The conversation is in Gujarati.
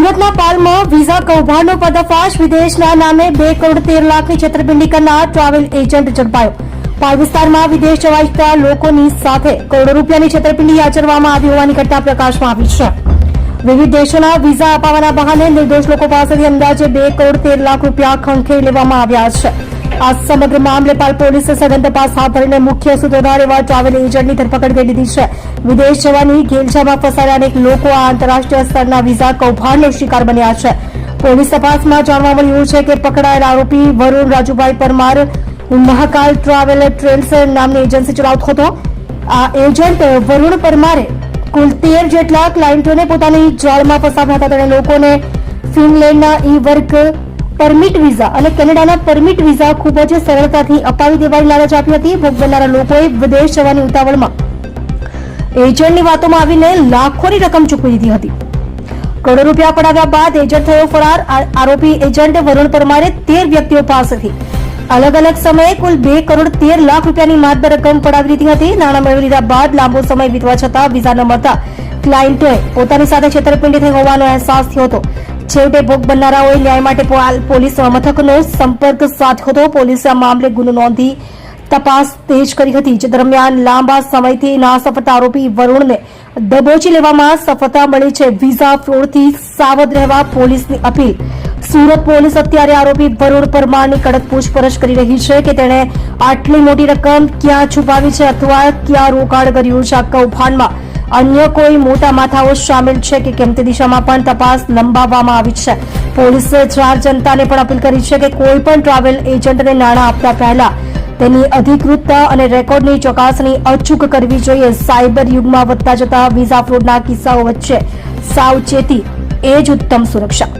સુરતના પાલમાં વિઝા કૌભાંડનો પર્દાફાશ. વિદેશના નામે 2 કરોડ 13 લાખની છેતરપિંડી કરનાર ટ્રાવેલ એજન્ટ ઝડપાયો. પાલ વિસ્તારમાં વિદેશ જવા ઇચ્છતા લોકોની સાથે કરોડો રૂપિયાની છેતરપિંડી આચરવામાં આવી હોવાની ઘટના પ્રકાશમાં આવી છે. વિવિધ દેશોના વિઝા અપાવવાના બહાને નિર્દોષ લોકો પાસેથી અંદાજે 2 કરોડ 13 લાખ રૂપિયા ખંખેરી લેવામાં આવ્યા છે. આ સમગ્ર મામલે પાલ પોલીસે સઘન તપાસ હાથ ધરીને મુખ્ય સૂત્રધાર એવા ટ્રાવેલ એજન્ટની ધરપકડ કરી લીધી છે. વિદેશ જવાની ઘેલછામાં ફસાયેલા અનેક લોકો આ આંતરરાષ્ટ્રીય સ્તરના વિઝા કૌભાંડનો શિકાર બન્યા છે. પોલીસ તપાસમાં જાણવા મળ્યું છે કે પકડાયેલા આરોપી વરુણ રાજુભાઈ પરમાર મહાકાલ ટ્રાવેલ ટ્રેલ્સ નામની એજન્સી ચલાવતો હતો. આ એજન્ટ વરુણ પરમારે કુલ 13 જેટલા ક્લાયન્ટોને પોતાની જાળમાં ફસાવ્યા હતા. તેણે લોકોને ફિનલેન્ડના ઈ વર્ક પરમિટ વિઝા અને કેનેડાના પરમિટ વિઝા ખૂબ જ સરળતાથી અપાવી દેવાની લાલચ આપી હતી. ભોગ બનનારા લોકોએ વિદેશ જવાની ઉતાવળમાં એજન્ટની વાતોમાં આવીને લાખોની રકમ ચૂકવી દીધી હતી. કરોડો રૂપિયા પડાવ્યા બાદ એજન્ટ થયો ફરાર. આરોપી એજન્ટ વરુણ પરમારે 13 વ્યક્તિઓ પાસેથી અલગ અલગ સમયે કુલ 2 કરોડ 13 લાખ રૂપિયાની માતબર રકમ પડાવી દીધી હતી. નાણાં મેળવી લીધા બાદ લાંબો સમય વીતવા છતાં વિઝા ન મળતા ક્લાયન્ટોએ પોતાની સાથે છેતરપિંડી થઈ હોવાનો અહેસાસ થયો હતો. છેવટે ભોગ બનનારાઓએ ન્યાય માટે પોલીસ મથકનો સંપર્ક સાધ્યો હતો. પોલીસે આ મામલે ગુનો નોંધી તપાસ તેજ કરી હતી. જે દરમિયાન લાંબા સમયથી નાસફળ આરોપી વરુણને દબોચી લેવામાં સફળતા મળી છે. વિઝા ફ્રોડથી સાવધ રહેવા પોલીસની અપીલ. સુરત પોલીસ અત્યારે આરોપી વરુણ પરમારની કડક પૂછપરછ કરી રહી છે કે તેણે આટલી મોટી રકમ ક્યાં છુપાવી છે અથવા ક્યાં રોકાણ કર્યું છે. આ કૌભાંડમાં અન્ય કોઈ મોટા માથાઓ શામેલ છે કે કેમ તે દિશામાં પણ તપાસ લંબાવવામાં આવી છે. પોલીસે જાહેર જનતાને પણ અપીલ કરી છે કે કોઈ પણ ટ્રાવેલ એજન્ટને નાણાં આપતા પહેલા તેની અધિકૃતતા અને રેકોર્ડની ચકાસણી અચૂક કરવી જોઈએ. સાયબર યુગમાં વધતા જતા વિઝા ફ્રોડના કિસ્સાઓ વચ્ચે સાવચેતી એ જ ઉત્તમ સુરક્ષા.